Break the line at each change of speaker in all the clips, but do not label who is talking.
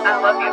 I love you.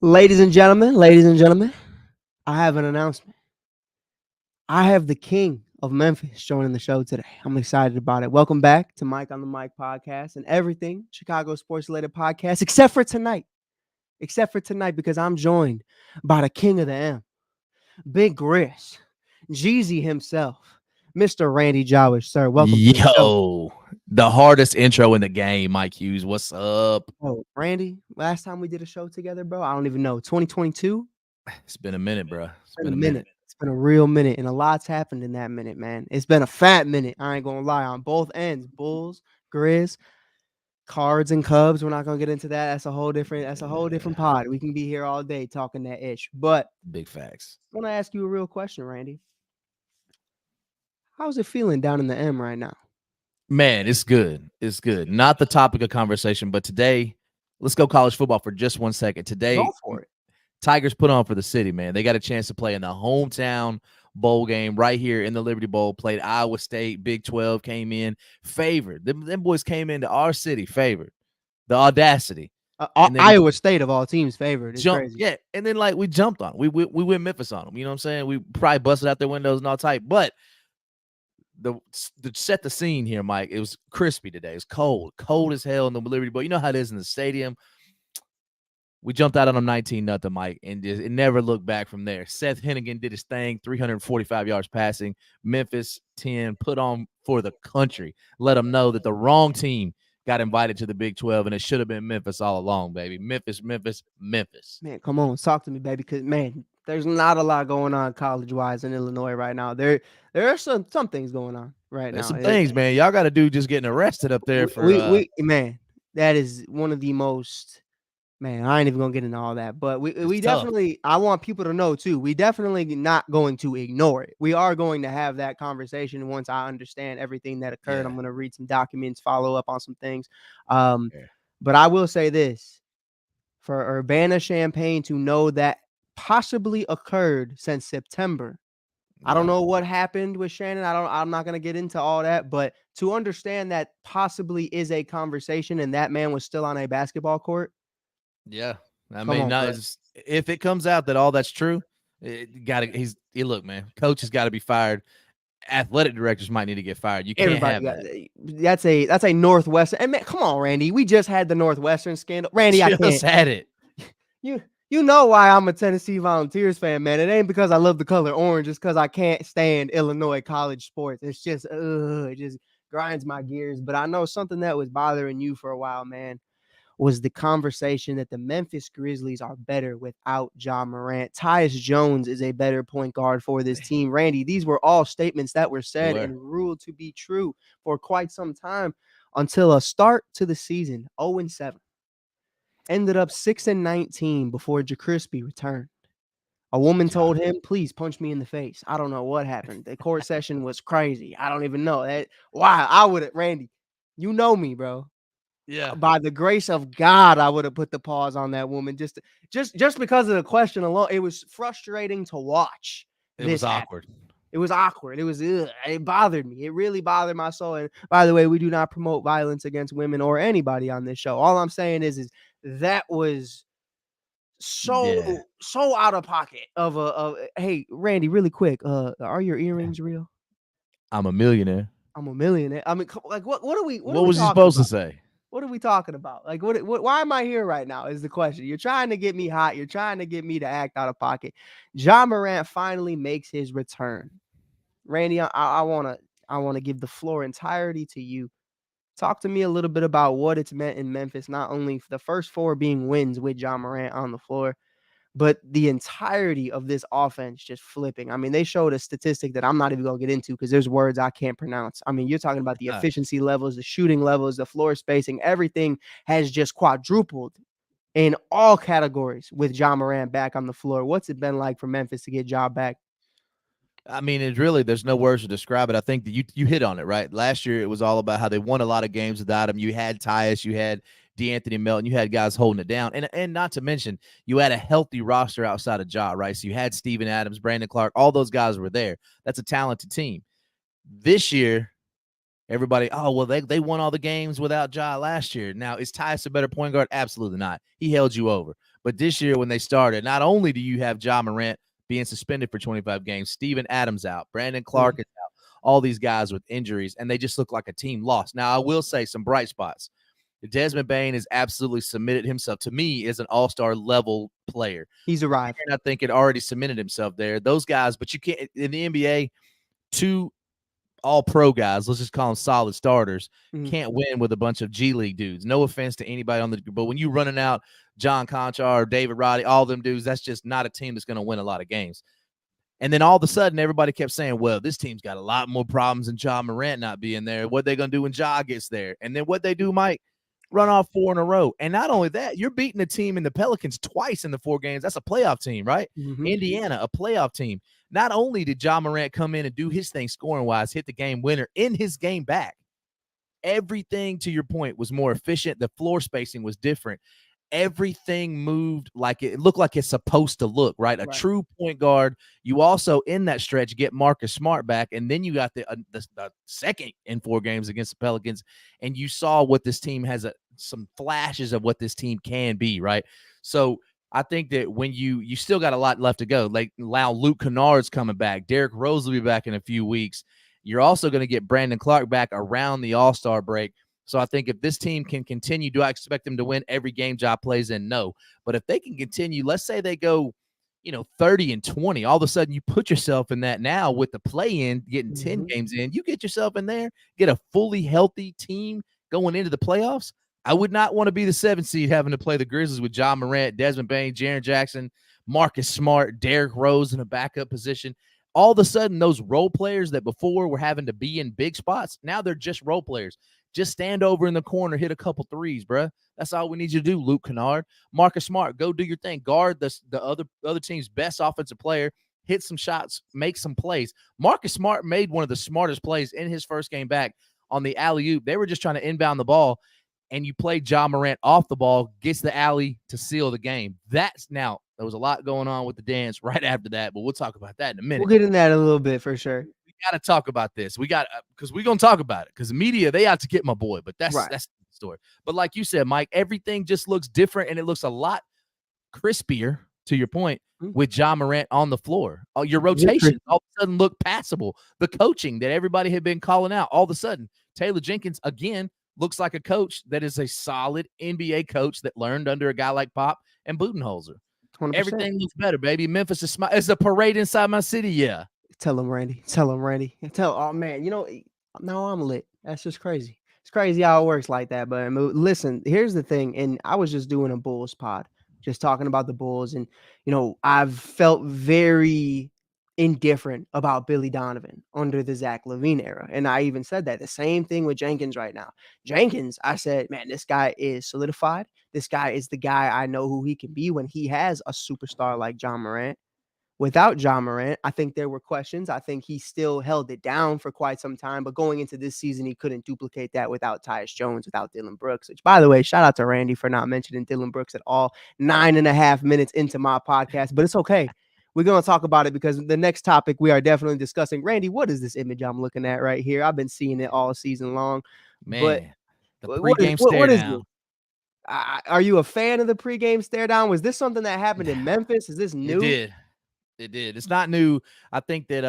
Ladies and gentlemen, I have an announcement. I have the King of Memphis joining the show today. I'm excited about it. Welcome back to Mike on the Mic podcast and everything Chicago sports related podcast, except for tonight. Because I'm joined by the King of the M, Big Grizz, Jeezy himself, Mr. Randy Jowers. Sir, welcome to the show.
The hardest intro in the game, Mike Hughes. What's up?
Oh, Randy, last time we did a show together, bro, I don't even know. 2022?
It's been a minute, bro.
It's been a minute. It's been a real minute, and a lot's happened in that minute, man. It's been a fat minute. I ain't gonna lie, on both ends. Bulls, Grizz, Cards, and Cubs. We're not gonna get into that. That's a whole different pod. We can be here all day talking that ish. But
big facts.
I want to ask you a real question, Randy. How's it feeling down in the M right now?
Man, it's good. It's good. Not the topic of conversation, but today, let's go college football for just 1 second. Today,
go for it.
Tigers put on for the city, man. They got a chance to play in the hometown bowl game right here in the Liberty Bowl. Played Iowa State. Big 12 came in favored. Them boys came into our city favored. The audacity.
Iowa State of all teams favored. It's crazy.
Yeah, and then we jumped on them. We went Memphis on them. You know what I'm saying? We probably busted out their windows and all type, but the set the scene here, Mike. It was crispy today. It was cold as hell in the Liberty Bowl. You know how it is in the stadium. We jumped out on them 19-0, Mike, and it never looked back from there. Seth Hennigan did his thing, 345 yards passing. Memphis 10 put on for the country. Let them know that the wrong team got invited to the Big 12, and it should have been Memphis all along, baby. Memphis.
Man, come on, talk to me, baby, because, man, there's not a lot going on college-wise in Illinois right now. There are some things going on right now.
There's some things, man. Y'all got to do just getting arrested up there for
man, that is one of the most – man, I ain't even going to get into all that. But we definitely – I want people to know, too, we definitely not going to ignore it. We are going to have that conversation once I understand everything that occurred. I'm going to read some documents, follow up on some things. But I will say this. For Urbana-Champaign to know that possibly occurred since September. I don't know what happened with Shannon. I'm not going to get into all that, but to understand that possibly is a conversation and that man was still on a basketball court.
Yeah. I mean, if it comes out that all that's true, look, man, coach has got to be fired. Athletic directors might need to get fired. You can't have that.
That's a Northwestern. And man, come on, Randy. We just had the Northwestern scandal. Randy, I
just had it.
You know why I'm a Tennessee Volunteers fan, man. It ain't because I love the color orange. It's because I can't stand Illinois college sports. It's just, it just grinds my gears. But I know something that was bothering you for a while, man, was the conversation that the Memphis Grizzlies are better without Ja Morant. Tyus Jones is a better point guard for this team. Randy, these were all statements that were said and ruled to be true for quite some time until a start to the season, 0-7. Ended up 6-19 before Crispy returned. A woman told him, please punch me in the face. I don't know what happened. The court session was crazy. I don't even know that. Why? I would have, Randy, you know me, bro.
Yeah.
By the grace of God, I would have put the pause on that woman just because of the question alone. It was frustrating to watch.
It was awkward.
It was awkward. It was it bothered me. It really bothered my soul. And by the way, we do not promote violence against women or anybody on this show. All I'm saying is that was so out of pocket of hey, Randy, really quick, are your earrings real?
I'm a millionaire.
I mean, like what are we?
What was you supposed to say?
What are we talking about? Like, what? Why am I here right now? Is the question. You're trying to get me hot. You're trying to get me to act out of pocket. Ja Morant finally makes his return. Randy, I wanna give the floor entirety to you. Talk to me a little bit about what it's meant in Memphis. Not only the first four being wins with Ja Morant on the floor, but the entirety of this offense just flipping. I mean, they showed a statistic that I'm not even gonna get into because there's words I can't pronounce. I mean, you're talking about the efficiency levels, the shooting levels, the floor spacing, everything has just quadrupled in all categories with Ja Morant back on the floor. What's it been like for Memphis to get Ja back?
I mean, it's really there's no words to describe it. I think that you hit on it right. Last year it was all about how they won a lot of games without him. You had Tyus, you had DeAnthony Melton, you had guys holding it down, and not to mention you had a healthy roster outside of Ja, right? So you had Steven Adams, Brandon Clark, all those guys were there. That's a talented team. This year, everybody, oh well, they won all the games without Ja last year. Now is Tyus a better point guard? Absolutely not. He held you over. But this year when they started, not only do you have Ja Morant being suspended for 25 games, Steven Adams out, Brandon Clark is out, all these guys with injuries, and they just look like a team lost. Now I will say some bright spots. Desmond Bane has absolutely submitted himself to me as an all-star level player.
He's arrived.
And I think it already cemented himself there. Those guys, but you can't in the NBA, two all pro guys, let's just call them solid starters, can't win with a bunch of G League dudes. No offense to anybody on the, but when you running out John Conchar or David Roddy, all them dudes, that's just not a team that's going to win a lot of games. And then all of a sudden, everybody kept saying, well, this team's got a lot more problems than Ja Morant not being there. What they going to do when Ja gets there? And then what they do, Mike, run off 4 in a row. And not only that, you're beating a team in the Pelicans twice in the 4 games. That's a playoff team, right? Indiana, a playoff team. Not only did Ja Morant come in and do his thing scoring-wise, hit the game winner in his game back, everything, to your point, was more efficient. The floor spacing was different. Everything moved like it looked like it's supposed to look, right? A true point guard. You also, in that stretch, get Marcus Smart back, and then you got the second in 4 games against the Pelicans, and you saw what this team has, some flashes of what this team can be, right? So I think that when you still got a lot left to go. Like now, Luke Kennard's coming back. Derrick Rose will be back in a few weeks. You're also going to get Brandon Clark back around the All-Star break. So I think if this team can continue, do I expect them to win every game Ja plays in? No. But if they can continue, let's say they go, 30-20, all of a sudden you put yourself in that now with the play-in, getting 10 games in, you get yourself in there, get a fully healthy team going into the playoffs. I would not want to be the 7th seed having to play the Grizzlies with Ja Morant, Desmond Bane, Jaren Jackson, Marcus Smart, Derrick Rose in a backup position. All of a sudden, those role players that before were having to be in big spots, now they're just role players. Just stand over in the corner, hit a couple threes, bro. That's all we need you to do, Luke Kennard. Marcus Smart, go do your thing. Guard the other team's best offensive player, hit some shots, make some plays. Marcus Smart made one of the smartest plays in his first game back on the alley-oop. They were just trying to inbound the ball, and you played Ja Morant off the ball, gets the alley to seal the game. Now, there was a lot going on with the dance right after that, but we'll talk about that in a minute.
We'll get in that a little bit for sure.
We got to talk about this. We got because we're gonna talk about it because the media, they out to get my boy, but that's the story. But like you said, Mike, everything just looks different and it looks a lot crispier. To your point, with Ja Morant on the floor, your rotation all of a sudden look passable. The coaching that everybody had been calling out, all of a sudden, Taylor Jenkins again looks like a coach that is a solid NBA coach that learned under a guy like Pop and Budenholzer. 100%. Everything looks better, baby. Memphis is it's a parade inside my city. Yeah.
Tell him, Randy. Tell him, Randy. Oh man, now I'm lit. That's just crazy. It's crazy how it works like that. But listen, here's the thing. And I was just doing a Bulls pod, just talking about the Bulls, and I've felt very indifferent about Billy Donovan under the Zach LaVine era. And I even said that the same thing with Jenkins right now. Jenkins, I said, man, this guy is solidified. This guy is the guy I know who he can be when he has a superstar like Ja Morant. Without Ja Morant, I think there were questions. I think he still held it down for quite some time, but going into this season, he couldn't duplicate that without Tyus Jones, without Dillon Brooks, which, by the way, shout out to Randy for not mentioning Dillon Brooks at all 9.5 minutes into my podcast, but it's okay. We're going to talk about it because the next topic we are definitely discussing. Randy, what is this image I'm looking at right here? I've been seeing it all season long.
Man,
but
the pregame stare down.
Are you a fan of the pregame stare down? Was this something that happened in Memphis? Is this new?
It did. It's not new. I think that,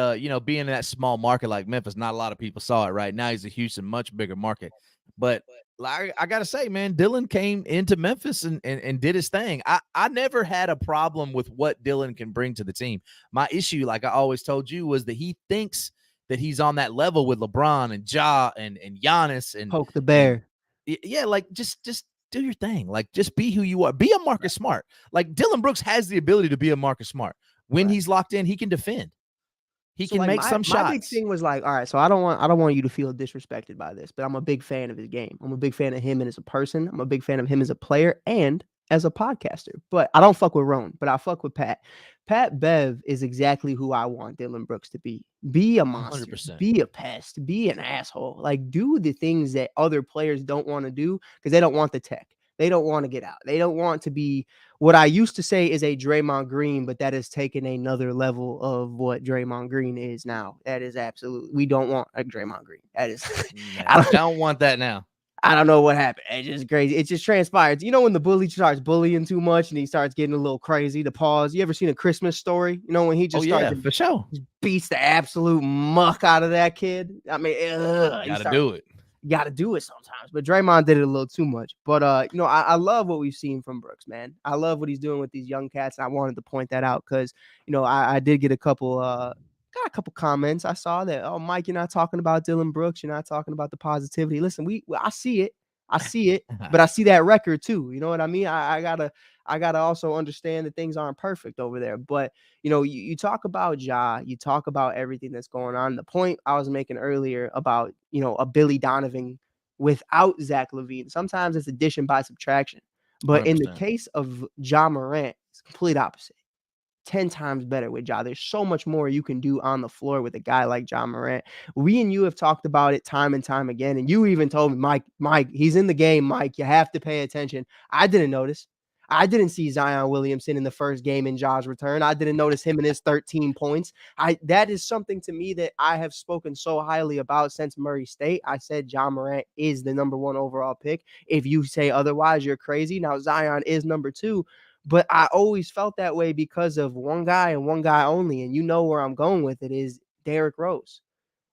being in that small market like Memphis, not a lot of people saw it right now. He's a Houston, much bigger market. But I gotta say, man, Dylan came into Memphis and did his thing. I never had a problem with what Dylan can bring to the team. My issue, like I always told you, was that he thinks that he's on that level with LeBron and Ja and Giannis
Poke the
and
bear.
yeah, like just do your thing. Like just be who you are. Be a Marcus Smart. Like Dylan Brooks has the ability to be a Marcus Smart. When
Right.
he's locked in, he can defend. He
So
can
like
make some
my big
shots.
thing was like, all right, so I don't want you to feel disrespected by this, but I'm a big fan of his game. I'm a big fan of him and as a person. I'm a big fan of him as a player and as a podcaster. But I don't fuck with Roan, but I fuck with Pat. Pat Bev is exactly who I want Dylan Brooks to be. Be a monster,
100%.
be a pest, be an asshole. Like do the things that other players don't want to do because they don't want the tech. They don't want to get out. They don't want to be what I used to say is a Draymond Green, but that has taken another level of what Draymond Green is now. That is absolutely, we don't want a Draymond Green. That is,
Nah,
I don't,
don't want that now.
I don't know what happened. It's just crazy. It just transpires. You know, when the bully starts bullying too much and he starts getting a little crazy, the pause. You ever seen A Christmas Story? You know, when he
Oh
just starts
yeah,
to
for sure.
beats the absolute muck out of that kid. I mean, he
Got to
starts
do it.
got to do it sometimes. But Draymond did it a little too much. But I love what we've seen from Brooks, man. I love what he's doing with these young cats. And I wanted to point that out because I did get a couple got a couple comments. I saw that, oh Mike, you're not talking about Dylan Brooks, you're not talking about the positivity. Listen, I see it. I see it, but I see that record too. You know what I mean? I gotta also understand that things aren't perfect over there. But you talk about Ja, you talk about everything that's going on. The point I was making earlier about, a Billy Donovan without Zach LaVine, sometimes it's addition by subtraction. But in the
100%.
case of Ja Morant, it's complete opposite. 10 times better with Ja. There's so much more you can do on the floor with a guy like Ja Morant. We and you have talked about it time and time again. And you even told me, Mike, he's in the game, Mike. You have to pay attention. I didn't notice. I didn't see Zion Williamson in the first game in Ja's return. I didn't notice him in his 13 points. That is something to me that I have spoken so highly about since Murray State. I said Ja Morant is the number one overall pick. If you say otherwise, you're crazy. Now Zion is number two, but I always felt that way because of one guy and one guy only. And you know where I'm going with it is Derrick Rose.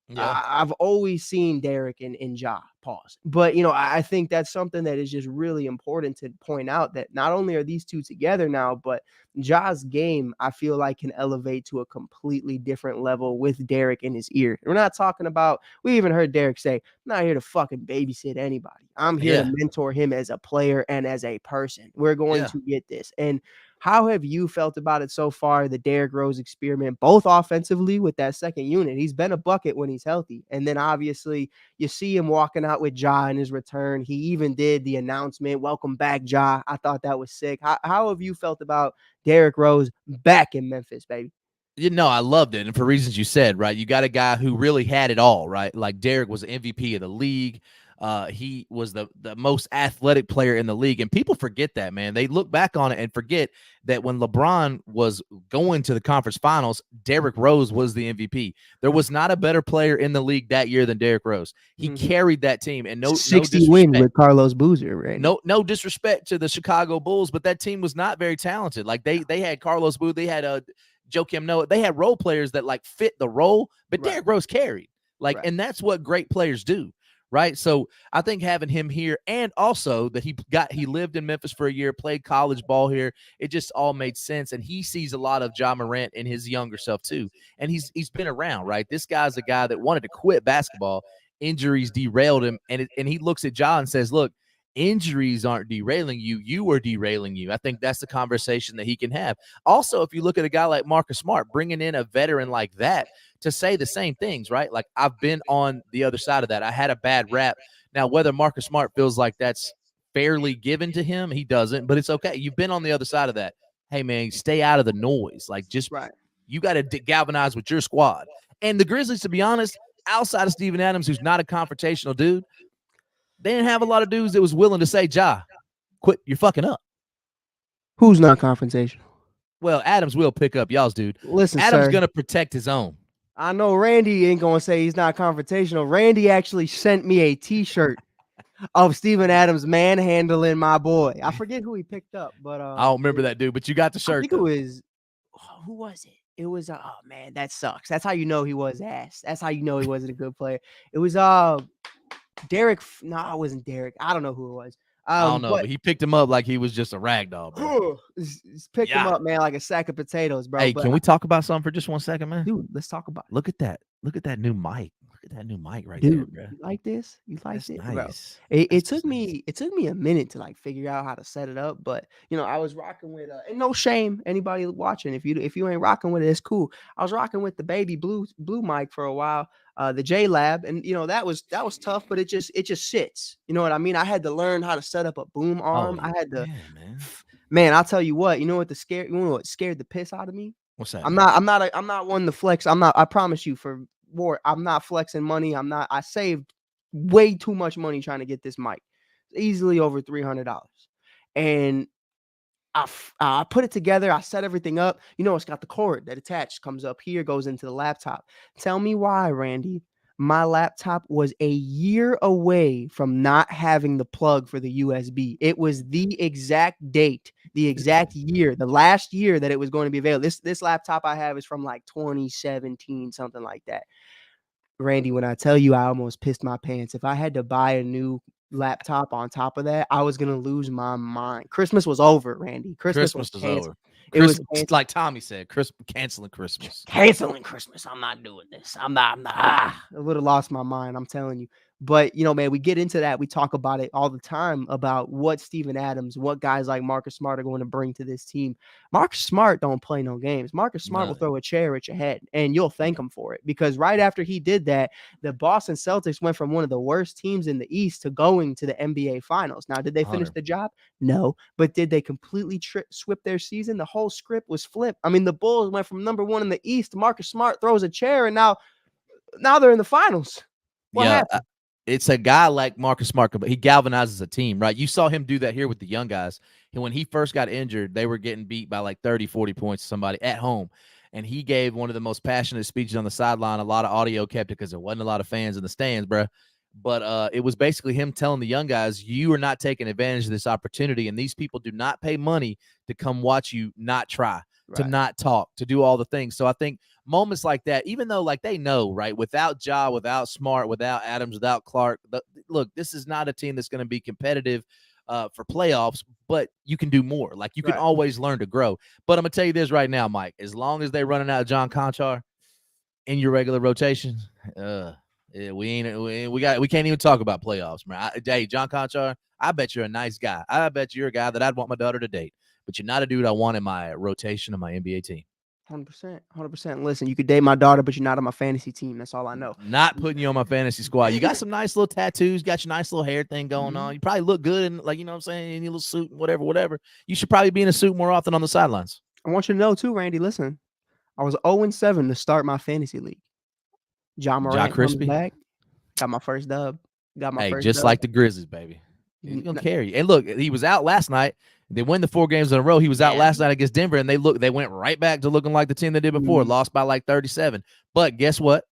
Yeah.
I've always seen Derrick and Ja. Pause. But I think that's something that is just really important to point out that not only are these two together now, but Ja's game, I feel like, can elevate to a completely different level with Derrick in his ear. We're not talking about, we even heard Derrick say, I'm not here to fucking babysit anybody. I'm here to
Yeah.
mentor him as a player and as a person. We're going
Yeah.
to get this. And how have you felt about it so far, the Derrick Rose experiment, both offensively with that second unit? He's been a bucket when he's healthy. And then obviously you see him walking out with Ja in his return. He even did the announcement, welcome back, Ja. I thought that was sick. How have you felt about Derrick Rose back in Memphis, baby?
I loved it. And for reasons you said, right? You got a guy who really had it all, right? Like Derrick was the MVP of the league. He was the most athletic player in the league. And people forget that, man. They look back on it and forget that when LeBron was going to the conference finals, Derrick Rose was the MVP. There was not a better player in the league that year than Derrick Rose. He carried that team. And no
60 wins
disrespect.
with Carlos Boozer, Randy.
No disrespect to the Chicago Bulls, but that team was not very talented. Like they had Carlos Boozer, they had Joakim Noah. They had role players that like fit the role, but
Right.
Derrick Rose carried. Like,
Right.
and that's what great players do, right? So I think having him here, and also that he lived in Memphis for a year, played college ball here, it just all made sense. And he sees a lot of Ja Morant in his younger self too. And he's been around, right? This guy's a guy that wanted to quit basketball. Injuries derailed him, and he looks at Ja and says, "Look, injuries aren't derailing you. You are derailing you." I think that's the conversation that he can have. Also, if you look at a guy like Marcus Smart, bringing in a veteran like that to say the same things, right? Like I've been on the other side of that. I had a bad rap. Now, whether Marcus Smart feels like that's fairly given to him, he doesn't, but it's okay. You've been on the other side of that. Hey, man, stay out of the noise. Like just
Right.
you got to galvanize with your squad. And the Grizzlies, to be honest, outside of Steven Adams, who's not a confrontational dude, they didn't have a lot of dudes that was willing to say, Ja, quit, you're fucking up.
Who's not confrontational?
Well, Adams will pick up y'all's dude.
Listen,
Adams
sir.
going to protect his own.
I know Randy ain't gonna say he's not confrontational. Randy actually sent me a T-shirt of Steven Adams manhandling my boy. I forget who he picked up, but
I don't remember that dude, but you got the
I
shirt
think it
though.
was, who was it? It was oh man, that sucks. That's how you know he was ass. That's how you know he wasn't a good player. It was Derrick. No, it wasn't Derrick. I don't know who it was.
I don't know,
But
but he picked him up like he was just a rag doll, bro.
just picked him
Yeah.
up, man, like a sack of potatoes, bro.
Hey,
But
can we talk about something for just 1 second, man?
dude, let's talk about
Look at that. Look at that new mic. Look at that new mic right there,
Dude,
bro.
you like this? You liked
That's
it, bro?
nice.
It,
That's
it
just
took
nice.
me it took me a minute to like figure out how to set it up, but I was rocking with and no shame anybody watching if you ain't rocking with it, it's cool. I was rocking with the baby blue mic for a while, the J Lab, and that was tough, but it just sits. You know what I mean? I had to learn how to set up a boom
Oh,
arm. I had to,
yeah, man.
man. I'll tell you what. You know what scared the piss out of me?
What's that?
I'm not one to flex. I promise you for war. I'm not flexing money. I saved way too much money trying to get this mic. Easily over $300. And I put it together. I set everything up. It's got the cord that attached, comes up here, goes into the laptop. Tell me why, Randy. My laptop was a year away from not having the plug for the USB. It was the exact date, the exact year, the last year that it was going to be available. This laptop I have is from like 2017, something like that. Randy, when I tell you I almost pissed my pants, if I had to buy a new laptop on top of that, I was gonna lose my mind. Christmas was over, Randy. Christmas was
Christmas is over.
canceled. It was
Christmas,
canceled.
like Tommy said, canceling Christmas.
Canceling Christmas. I'm not doing this. I'm not. I would have lost my mind. I'm telling you. But man, we get into that. We talk about it all the time about what Steven Adams, what guys like Marcus Smart are going to bring to this team. Marcus Smart don't play no games. Marcus Smart will
None.
throw a chair at your head, and you'll thank
Yeah.
him for it, because right after he did that, the Boston Celtics went from one of the worst teams in the East to going to the NBA Finals. Now, did they finish
100.
the job? No. But did they completely swip their season? The whole script was flipped. I mean, the Bulls went from number one in the East. Marcus Smart throws a chair, and now they're in the finals. What
Yeah,
happened?
it's a guy like Marcus Smart, but he galvanizes a team, right? You saw him do that here with the young guys. And when he first got injured, they were getting beat by like 30, 40 points to somebody at home. And he gave one of the most passionate speeches on the sideline. A lot of audio kept it because there wasn't a lot of fans in the stands, bro. But it was basically him telling the young guys, you are not taking advantage of this opportunity. And these people do not pay money to come watch you not try, to
Right.
not talk, to do all the things. So I think moments like that, even though like they know, right, without Ja, without Smart, without Adams, without Clark, look, this is not a team that's going to be competitive for playoffs, but you can do more. Like you can
Right.
always learn to grow. But I'm gonna tell you this right now, Mike, as long as they're running out of John Conchar in your regular rotation, yeah, we can't even talk about playoffs, man. Hey, John Conchar, I bet you're a nice guy. I bet you're a guy that I'd want my daughter to date, but you're not a dude I want in my rotation of my NBA team.
100%. 100%. Listen, you could date my daughter, but you're not on my fantasy team. That's all I know.
Not putting you on my fantasy squad. You got some nice little tattoos, got your nice little hair thing going on. You probably look good in, like, you know what I'm saying, in your little suit, whatever. You should probably be in a suit more often on the sidelines.
I want you to know too, Randy. Listen, I was 0-7 to start my fantasy league. John
Ja
Morant comes
Crispy.
back. Got my first dub. Got my
Hey,
first
just
dub.
like the Grizzlies, baby. He's
N-
gonna
n-
carry you. And look, he was out last night. They win the 4 games in a row. He was out
Yeah.
last night against Denver, and they went right back to looking like the team they did before.
Mhm.
Lost by like 37. But guess what?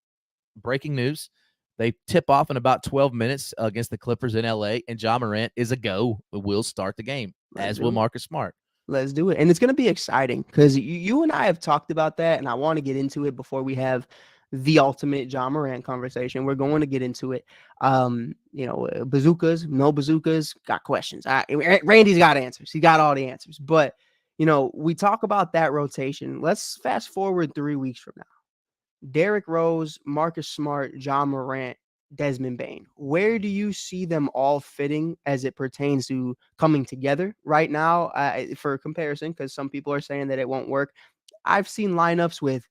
Breaking news. They tip off in about 12 minutes against the Clippers in LA, and Ja Morant is a go. Will start the game,
Let's
as will
do it.
Marcus Smart.
Let's do it. And it's going to be exciting because you and I have talked about that, and I want to get into it before we have the ultimate John Morant conversation. We're going to get into it. Bazookas, no bazookas, got questions. Randy's got answers. He got all the answers. But, we talk about that rotation. Let's fast forward 3 weeks from now. Derrick Rose, Marcus Smart, John Morant, Desmond Bain. Where do you see them all fitting as it pertains to coming together right now? For comparison, because some people are saying that it won't work. I've seen lineups with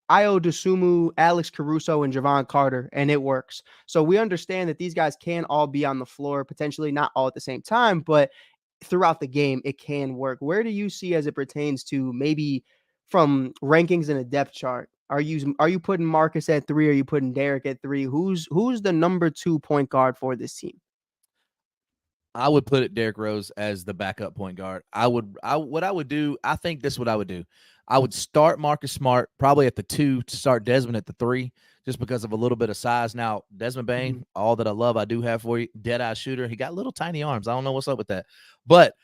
Io DeSumo, Alex Caruso, and Javon Carter, and it works. So we understand that these guys can all be on the floor, potentially not all at the same time, but throughout the game, it can work. Where do you see as it pertains to maybe from rankings in a depth chart? Are you putting Marcus at 3? Are you putting Derrick at 3? Who's the number 2 point guard for this team?
I would put it Derrick Rose as the backup point guard. What I would do, I think this is what I would do. I would start Marcus Smart probably at the 2 to start Desmond at the 3, just because of a little bit of size. Now, Desmond Bain, all that I love, I do have for you. Dead eye shooter. He got little tiny arms. I don't know what's up with that. But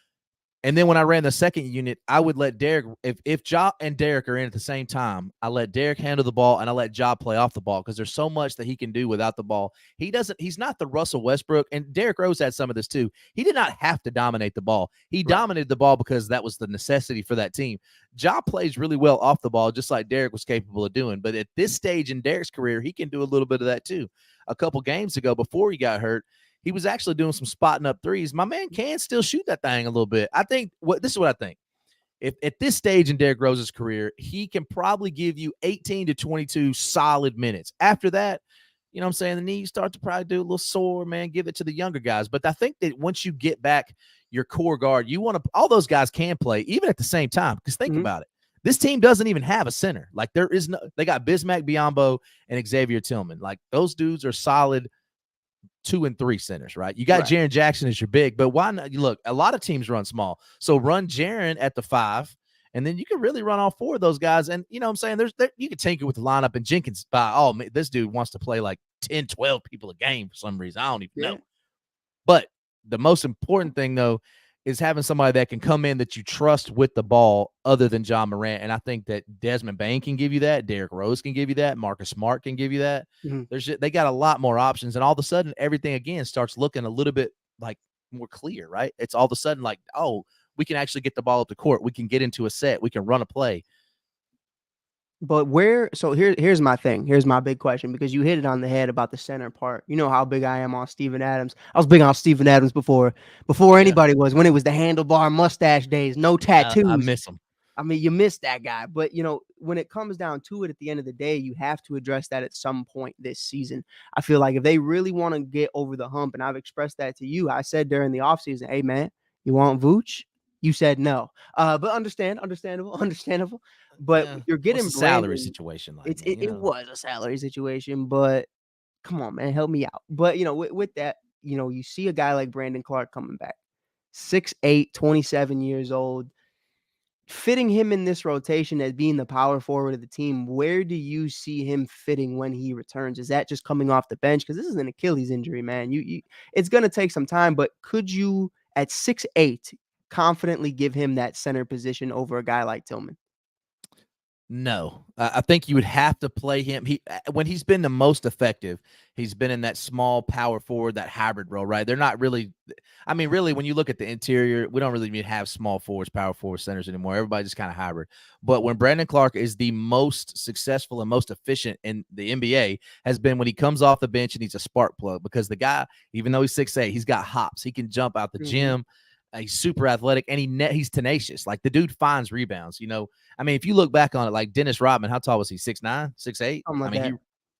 And then when I ran the second unit, I would let Derrick, if Ja and Derrick are in at the same time, I let Derrick handle the ball and I let Ja play off the ball because there's so much that he can do without the ball. He's not the Russell Westbrook, and Derrick Rose had some of this too. He did not have to dominate the ball. He
Right.
dominated the ball because that was the necessity for that team. Ja plays really well off the ball, just like Derrick was capable of doing. But at this stage in Derrick's career, he can do a little bit of that too. A couple games ago, before he got hurt, he was actually doing some spotting up threes. My man can still shoot that thing a little bit. I think this is what I think. If at this stage in Derrick Rose's career, he can probably give you 18 to 22 solid minutes. After that, you know what I'm saying? The knees start to probably do a little sore, man. Give it to the younger guys. But I think that once you get back your core guard, you want to, all those guys can play, even at the same time. Because think about it. This team doesn't even have a center. Like there is no, they got Bismack Biyombo and Xavier Tillman. Like those dudes are solid 2 and 3 centers, right? You got Jaren Jackson as your big, but why not? Look, a lot of teams run small. So run Jaren at the 5, and then you can really run all 4 of those guys. And you know what I'm saying? You can tinker with the lineup, and Jenkins, this dude wants to play like 10, 12 people a game for some reason. I don't even know. But the most important thing, though, is having somebody that can come in that you trust with the ball other than Ja Morant. And I think that Desmond Bane can give you that. Derrick Rose can give you that. Marcus Smart can give you that. They got a lot more options. And all of a sudden, everything, again, starts looking a little bit like more clear, right? It's all of a sudden like, oh, we can actually get the ball up the court. We can get into a set. We can run a play.
But here's my thing. Here's my big question, because you hit it on the head about the center part. You know how big I am on Steven Adams. I was big on Steven Adams before anybody was, when it was the handlebar mustache days, no tattoos.
I miss him.
I mean, you miss that guy. But, when it comes down to it, at the end of the day, you have to address that at some point this season. I feel like if they really want to get over the hump, and I've expressed that to you, I said during the offseason, hey, man, you want Vooch? You said no. But understandable. But you're getting
What's the salary
Brandon.
situation like?
It was a salary situation, but come on, man, help me out. But, with that, you see a guy like Brandon Clark coming back, 6'8", 27 years old, fitting him in this rotation as being the power forward of the team. Where do you see him fitting when he returns? Is that just coming off the bench? Because this is an Achilles injury, man. It's going to take some time, but could you, at 6'8", confidently give him that center position over a guy like Tillman?
No, I think you would have to play him. When he's been the most effective, he's been in that small power forward, that hybrid role, right? They're not really, I mean, really, when you look at the interior, we don't really even have small forwards, power forward centers anymore. Everybody's just kind of hybrid. But when Brandon Clark is the most successful and most efficient in the NBA, has been when he comes off the bench and he's a spark plug, because the guy, even though he's 6'8", he's got hops. He can jump out the gym. He's super athletic, and he's tenacious. Like the dude finds rebounds. I mean, if you look back on it, like Dennis Rodman, how tall was he? 6'9", 6'8"?
Something like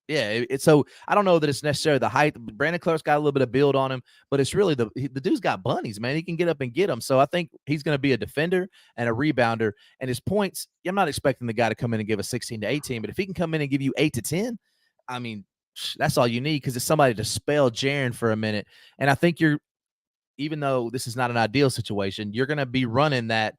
that.
So I don't know that it's necessarily the height. Brandon Clark's got a little bit of build on him, but it's really the dude's got bunnies, man. He can get up and get them. So I think he's going to be a defender and a rebounder. And his points, I'm not expecting the guy to come in and give us 16 to 18, but if he can come in and give you 8 to 10, I mean, that's all you need, because it's somebody to spell Jaren for a minute. And I think even though this is not an ideal situation, you're going to be running that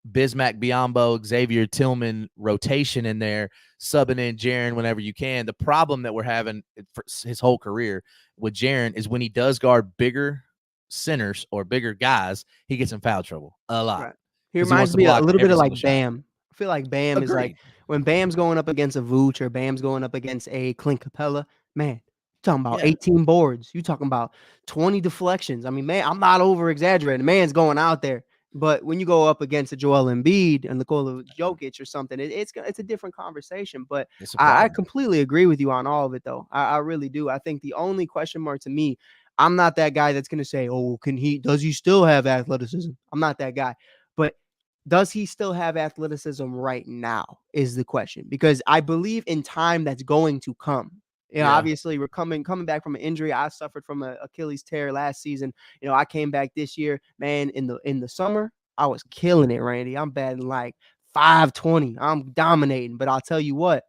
Bismack Biyombo, Xavier Tillman rotation in there, subbing in Jaren whenever you can. The problem that we're having for his whole career with Jaren is when he does guard bigger centers or bigger guys, he gets in foul trouble a lot.
Right. He reminds me a little bit of like Bam. I feel like Bam is like, when Bam's going up against a Vooch or Bam's going up against a Clint Capella, man, talking about 18 boards. You talking about 20 deflections. I mean, man, I'm not over exaggerating. The man's going out there. But when you go up against a Joel Embiid and Nikola Jokic or something, it's a different conversation. But I completely agree with you on all of it, though. I really do. I think the only question mark to me, I'm not that guy that's going to say, oh, does he still have athleticism? I'm not that guy. But does he still have athleticism right now is the question, because I believe in time that's going to come. Obviously we're coming back from an injury. I suffered from an Achilles tear last season. I came back this year, man. In the summer, I was killing it, Randy. I'm batting like 520. I'm dominating, but I'll tell you what,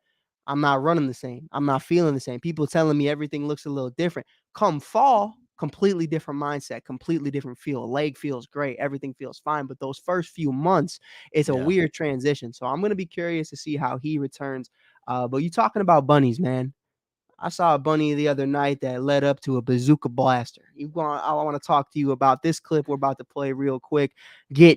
I'm not running the same. I'm not feeling the same. People telling me everything looks a little different. Come fall, completely different mindset, completely different feel. Leg feels great. Everything feels fine. But those first few months, it's a weird transition. So I'm going to be curious to see how he returns. But you talking about bunnies, man. I saw a bunny the other night that led up to a bazooka blaster. I want to talk to you about this clip we're about to play real quick.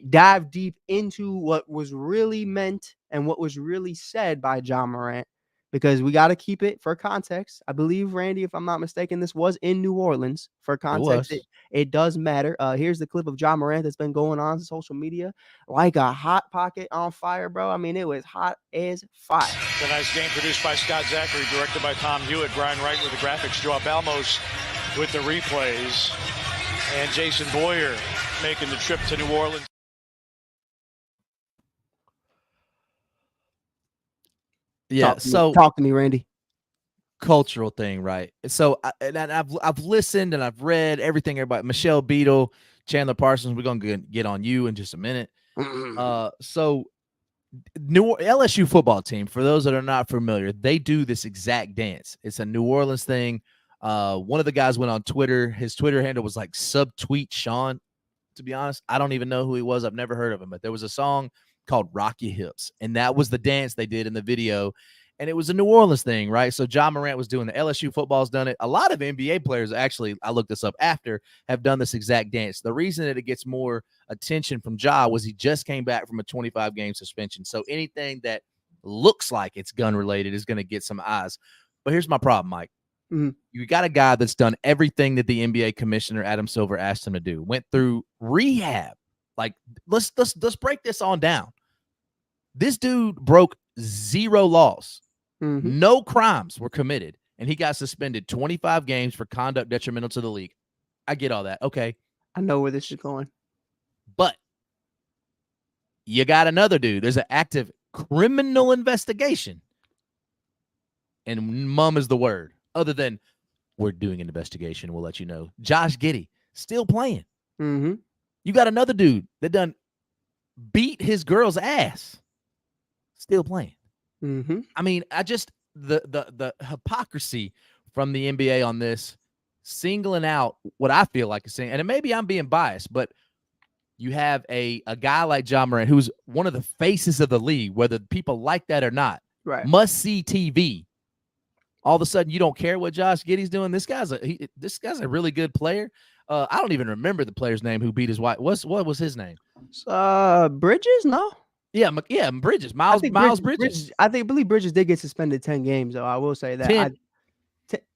Dive deep into what was really meant and what was really said by Ja Morant, because we got to keep it for context. I believe, Randy, if I'm not mistaken, this was in New Orleans. For
It
context,
was.
it does matter. Here's the clip of Ja Morant that's been going on social media like a hot pocket on fire, bro. I mean, it was hot as fire.
Tonight's game produced by Scott Zachary, directed by Tom Hewitt, Brian Wright with the graphics, Joe Balmos with the replays, and Jason Boyer making the trip to New Orleans.
Yeah,
Talk to me, Randy.
Cultural thing, right? So I've listened and I've read everything everybody. Michelle Beadle, Chandler Parsons. We're gonna get on you in just a minute. So LSU football team, for those that are not familiar, they do this exact dance. It's a New Orleans thing. One of the guys went on Twitter. His Twitter handle was like subtweet Sean. To be honest, I don't even know who he was. I've never heard of him, but there was a song called Rock Your Hips, and that was the dance they did in the video. And it was a New Orleans thing, right? So Ja Morant was doing the LSU football's done it. A lot of NBA players, actually, I looked this up after, have done this exact dance. The reason that it gets more attention from Ja was he just came back from a 25-game suspension. So anything that looks like it's gun related is going to get some eyes. But here's my problem, Mike. You got a guy that's done everything that the NBA commissioner Adam Silver asked him to do. Went through rehab. Like, let's break this on down. This dude broke 0 laws. No crimes were committed, and he got suspended 25 games for conduct detrimental to the league. I get all that. Okay.
I know where this is going.
But you got another dude. There's an active criminal investigation. And mum is the word. Other than, we're doing an investigation, we'll let you know. Josh Giddey, still playing. You got another dude that done beat his girl's ass. Still playing. I mean, the hypocrisy from the NBA on this, singling out what I feel like is saying, and maybe I'm being biased, but you have a guy like Ja Morant, who's one of the faces of the league, whether people like that or not,
right?
Must see TV. All of a sudden, you don't care what Josh Giddey's doing. This guy's a really good player. I don't even remember the player's name who beat his wife. What was his name?
Bridges? No.
Yeah, Bridges. Miles Bridges.
I believe Bridges did get suspended 10 games, though. I will say that.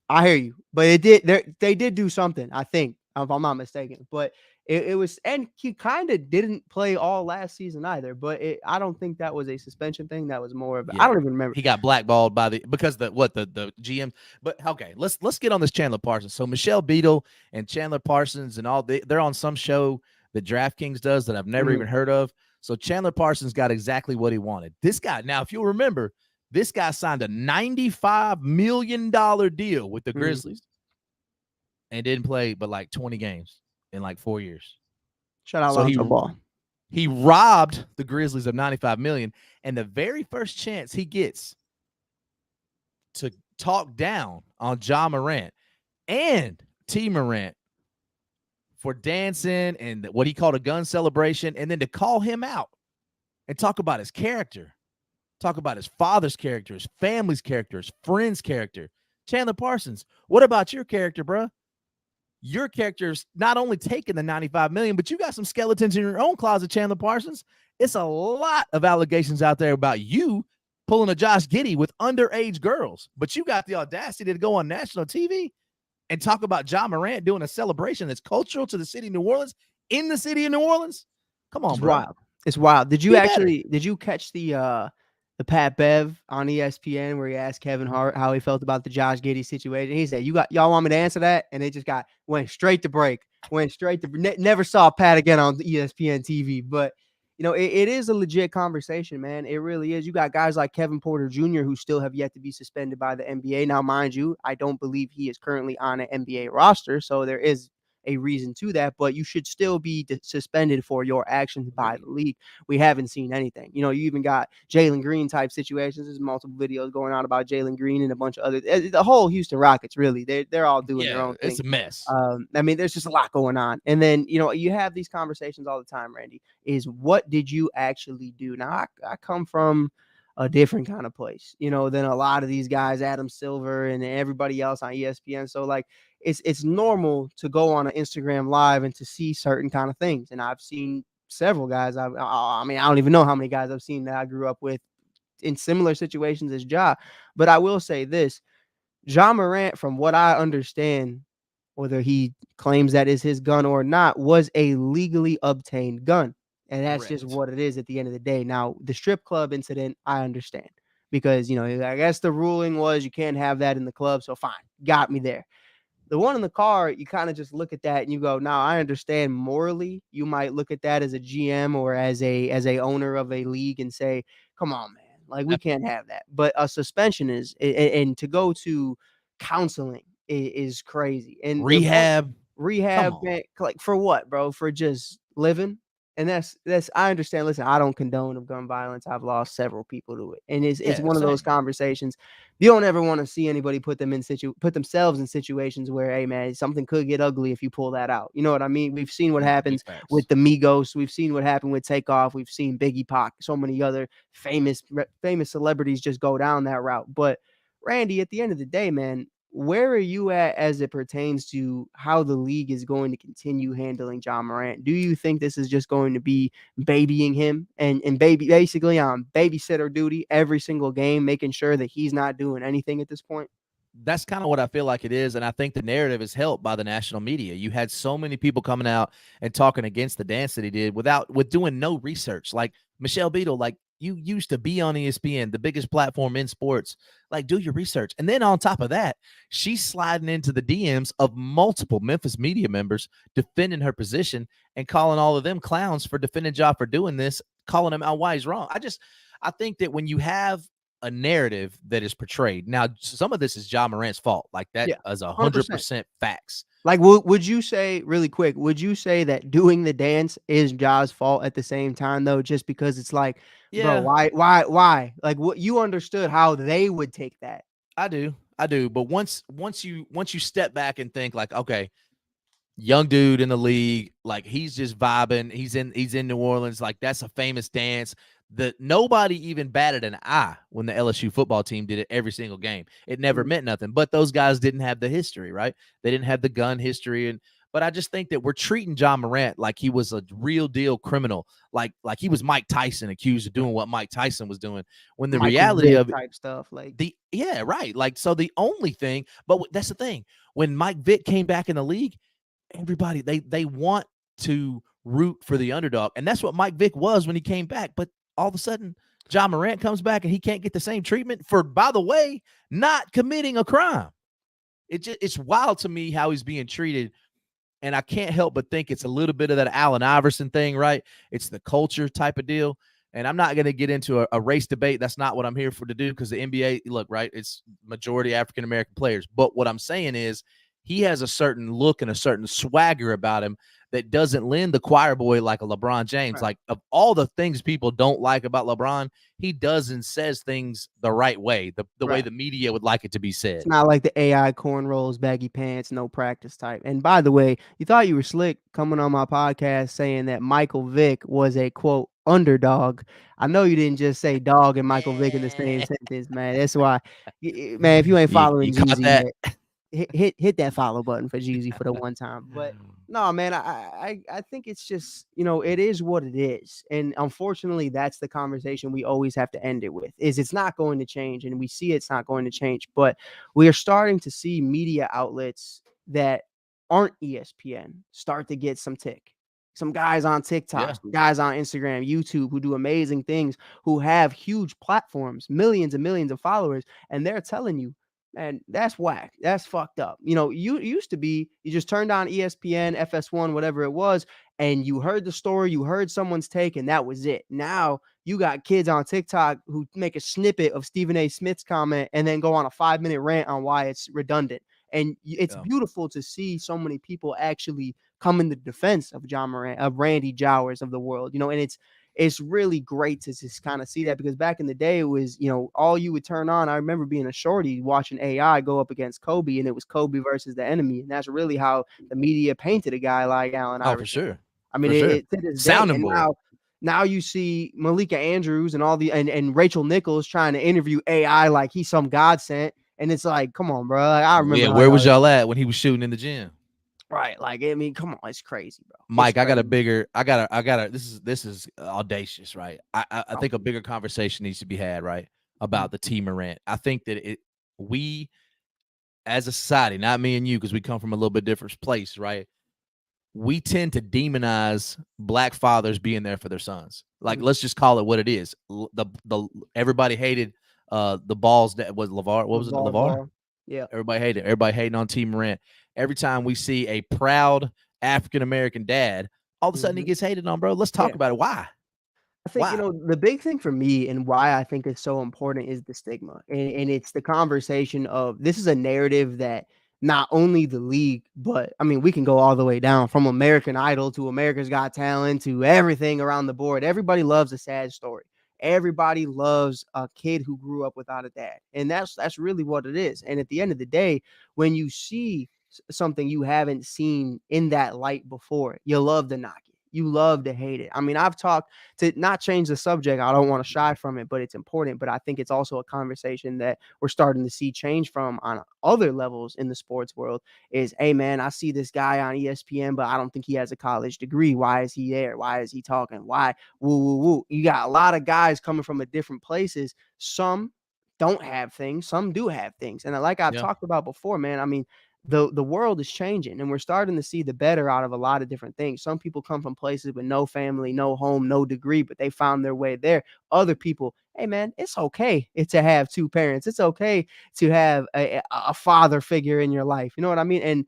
I hear you, but they did do something, I think, if I'm not mistaken. But it was, and he kind of didn't play all last season either. But I don't think that was a suspension thing. That was more of I don't even remember.
He got blackballed because the GM. But okay, let's get on this Chandler Parsons. So Michelle Beadle and Chandler Parsons and all they're on some show that DraftKings does that I've never even heard of. So Chandler Parsons got exactly what he wanted. This guy, now, if you'll remember, this guy signed a $95 million deal with the Grizzlies and didn't play but like 20 games in like 4 years.
Shout out Lonzo Ball.
He robbed the Grizzlies of $95 million, and the very first chance he gets to talk down on Ja Morant and T. Morant for dancing and what he called a gun celebration, and then to call him out and talk about his character, talk about his father's character, his family's character, his friend's character. Chandler Parsons, what about your character, bro? Your character's not only taking the $95 million, but you got some skeletons in your own closet, Chandler Parsons. It's a lot of allegations out there about you pulling a Josh Giddey with underage girls, but you got the audacity to go on national TV and talk about Ja Morant doing a celebration that's cultural to the city of New Orleans, in the city of New Orleans. Come on,
it's
bro.
Wild. It's wild. Did you catch the Pat Bev on ESPN where he asked Kevin Hart how he felt about the Josh Giddey situation? He said, y'all want me to answer that? And they just went straight to break, never saw Pat again on ESPN TV. But it is a legit conversation, man. It really is. You got guys like Kevin Porter Jr. who still have yet to be suspended by the NBA. Now, mind you, I don't believe he is currently on an NBA roster, so there is a reason to that, but you should still be suspended for your actions by the league. We haven't seen anything. You even got Jalen Green type situations. There's multiple videos going on about Jalen Green and a bunch of other. The whole Houston Rockets, really, they're all doing their own thing.
It's a mess.
I mean, there's just a lot going on. And then you have these conversations all the time, Randy. Is what did you actually do? Now, I come from a different kind of place, than a lot of these guys, Adam Silver and everybody else on ESPN. So like it's normal to go on an Instagram live and to see certain kind of things. And I've seen several guys. I mean, I don't even know how many guys I've seen that I grew up with in similar situations as Ja. But I will say this: Ja Morant, from what I understand, whether he claims that is his gun or not, was a legally obtained gun. And that's just
Correct.
what it is at the end of the day. Now, the strip club incident, I understand because, I guess the ruling was you can't have that in the club. So fine, got me there. The one in the car, you kind of just look at that and you go, now I understand morally, you might look at that as a GM or as a owner of a league and say, come on, man, like we can't have that. But a suspension and to go to counseling is crazy. And the one
Rehab. Come
rehab,
on.
man, like for what, bro? For just living? And that's I understand. Listen, I don't condone of gun violence. I've lost several people to it. And it's
Yeah,
one of those
same.
conversations. You don't ever want to see anybody put themselves in situations where, hey man, something could get ugly if you pull that out. You know what I mean? We've seen what
No, big
happens with
facts.
the Migos. We've seen what happened with Takeoff. We've seen Biggie Pac. So many other famous celebrities just go down that route. But Randy, at the end of the day, man, where are you at as it pertains to how the league is going to continue handling Ja Morant? Do you think this is just going to be babying him and basically on babysitter duty every single game, making sure that he's not doing anything at this point?
That's kind of what I feel like it is. And I think the narrative is helped by the national media. You had so many people coming out and talking against the dance that he did with doing no research. Like Michelle Beadle, like you used to be on ESPN, the biggest platform in sports. Like, do your research. And then on top of that, she's sliding into the DMs of multiple Memphis media members defending her position and calling all of them clowns for defending Ja for doing this, calling him out why he's wrong. I think that when you have a narrative that is portrayed. Now, some of this is Ja Morant's fault. Like that
Yeah,
is
100%.
100% facts.
Like, would you say really quick? Would you say that doing the dance is Ja's fault at the same time, though? Just because it's like, bro,
Yeah,
why? Like, what you understood how they would take that?
I do. I do. But once you step back and think like, okay, young dude in the league, like he's just vibing. He's in New Orleans. Like that's a famous dance. That nobody even batted an eye when the LSU football team did it every single game. It never
Mm,
meant nothing. But those guys didn't have the history, right? They didn't have the gun history. But I just think that we're treating Ja Morant like he was a real deal criminal, like he was Mike Tyson accused of doing what Mike Tyson was doing. When the
Michael
reality
Vick
of it,
type stuff, like,
right. Like so the only thing, but that's the thing. When Mike Vick came back in the league, everybody they want to root for the underdog, and that's what Mike Vick was when he came back. But all of a sudden, Ja Morant comes back and he can't get the same treatment for, by the way, not committing a crime. It's wild to me how he's being treated, and I can't help but think it's a little bit of that Allen Iverson thing, right? It's the culture type of deal. And I'm not going to get into a race debate. That's not what I'm here for to do because the NBA, look, right, it's majority African American players. But what I'm saying is he has a certain look and a certain swagger about him that doesn't lend the choir boy like a LeBron James.
right.
Like, of all the things people don't like about LeBron, he does and says things the right way, the way
Right.
the media would like it to be
It's
said.
not like the AI cornrows, baggy pants, no practice type. And by the way, you thought you were slick coming on my podcast saying that Michael Vick was a quote underdog. I know you didn't just say dog and Michael Vick in the same sentence, man. That's why, man. If you ain't
You
following
caught
Jeezy
that?
yet, hit that follow button for Jeezy for the one time. But no, man, I think it's just, it is what it is. And unfortunately, that's the conversation we always have to end it with, is it's not going to change. And we see it's not going to change. But we are starting to see media outlets that aren't ESPN start to get some tick. Some guys on TikTok,
Yeah.
some guys on Instagram, YouTube, who do amazing things, who have huge platforms, millions and millions of followers, and they're telling you, man, that's whack. That's fucked up. You used to be, you just turned on ESPN, FS1, whatever it was, and you heard the story, you heard someone's take, and that was it. Now you got kids on TikTok who make a snippet of Stephen A. Smith's comment and then go on a 5-minute rant on why it's redundant. And it's
Yeah.
beautiful to see so many people actually come in the defense of John Morant, of Randy Jowers of the world, and it's really great to just kind of see that, because back in the day, it was, all you would turn on. I remember being a shorty watching AI go up against Kobe, and it was Kobe versus the enemy. And that's really how the media painted a guy like Allen
Oh, for
Iverson.
sure.
I mean,
For sure.
to this day.
Sounding
And
board.
Now you see Malika Andrews and all the and Rachel Nichols trying to interview AI like he's some godsend. And it's like, come on, bro. Like, I remember
Yeah,
like
where was y'all at when he was shooting in the gym?
right. Like, I mean, come on, it's crazy, bro. It's
Mike,
crazy.
I got a this is audacious, right? I think a bigger conversation needs to be had, right? About the T Morant. I think that we as a society, not me and you, because we come from a little bit different place, right? We tend to demonize black fathers being there for their sons. Like, let's just call it what it is. The everybody hated the balls that was LeVar. What was it,
LeVar
LeVar?
Ball. Yeah.
Everybody hated. Everybody hating on T Morant. Every time we see a proud African American dad, all of a sudden he gets hated on, bro. Let's talk
Yeah.
about it. Why?
I think,
Why?
the big thing for me and why I think it's so important is the stigma. And it's the conversation of this is a narrative that not only the league, but I mean, we can go all the way down from American Idol to America's Got Talent to everything around the board. Everybody loves a sad story. Everybody loves a kid who grew up without a dad. And that's really what it is. And at the end of the day, when you see something you haven't seen in that light before, you love to knock it. You love to hate it. I mean, I've talked to not change the subject. I don't want to shy from it, but it's important. But I think it's also a conversation that we're starting to see change from on other levels in the sports world is, hey, man, I see this guy on ESPN, but I don't think he has a college degree. Why is he there? Why is he talking? Why? Woo, woo, woo. You got a lot of guys coming from a different places. Some don't have things. Some do have things. And like I've
Yeah.
talked about before, man, I mean, the world is changing and we're starting to see the better out of a lot of different things. Some people come from places with no family, no home, no degree, but they found their way there. Other people, hey man, it's okay to have two parents. It's okay to have a father figure in your life. You know what I mean? And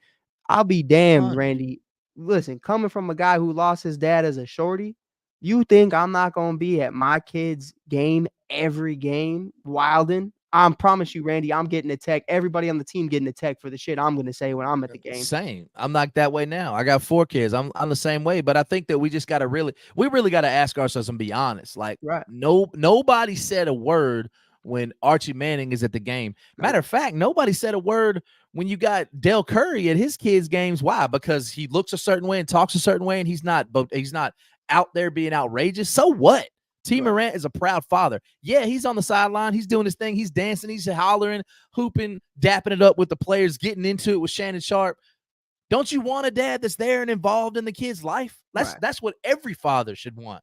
I'll be damned,
100.
Randy. Listen, coming from a guy who lost his dad as a shorty, you think I'm not gonna be at my kid's game every game, wilding? I promise you, Randy, I'm getting a tech. Everybody on the team getting a tech for the shit I'm going to say when I'm at the game.
Same. I'm not that way now. I got 4 kids. I'm the same way. But I think that we just got to really got to ask ourselves and be honest. Like,
Right.
nobody said a word when Archie Manning is at the game. Matter of fact, nobody said a word when you got Del Curry at his kids' games. Why? Because he looks a certain way and talks a certain way, and he's not out there being outrageous. So what? T. Morant is a proud father. Yeah, he's on the sideline. He's doing his thing. He's dancing. He's hollering, hooping, dapping it up with the players, getting into it with Shannon Sharp. Don't you want a dad that's there and involved in the kid's life? That's what every father should want.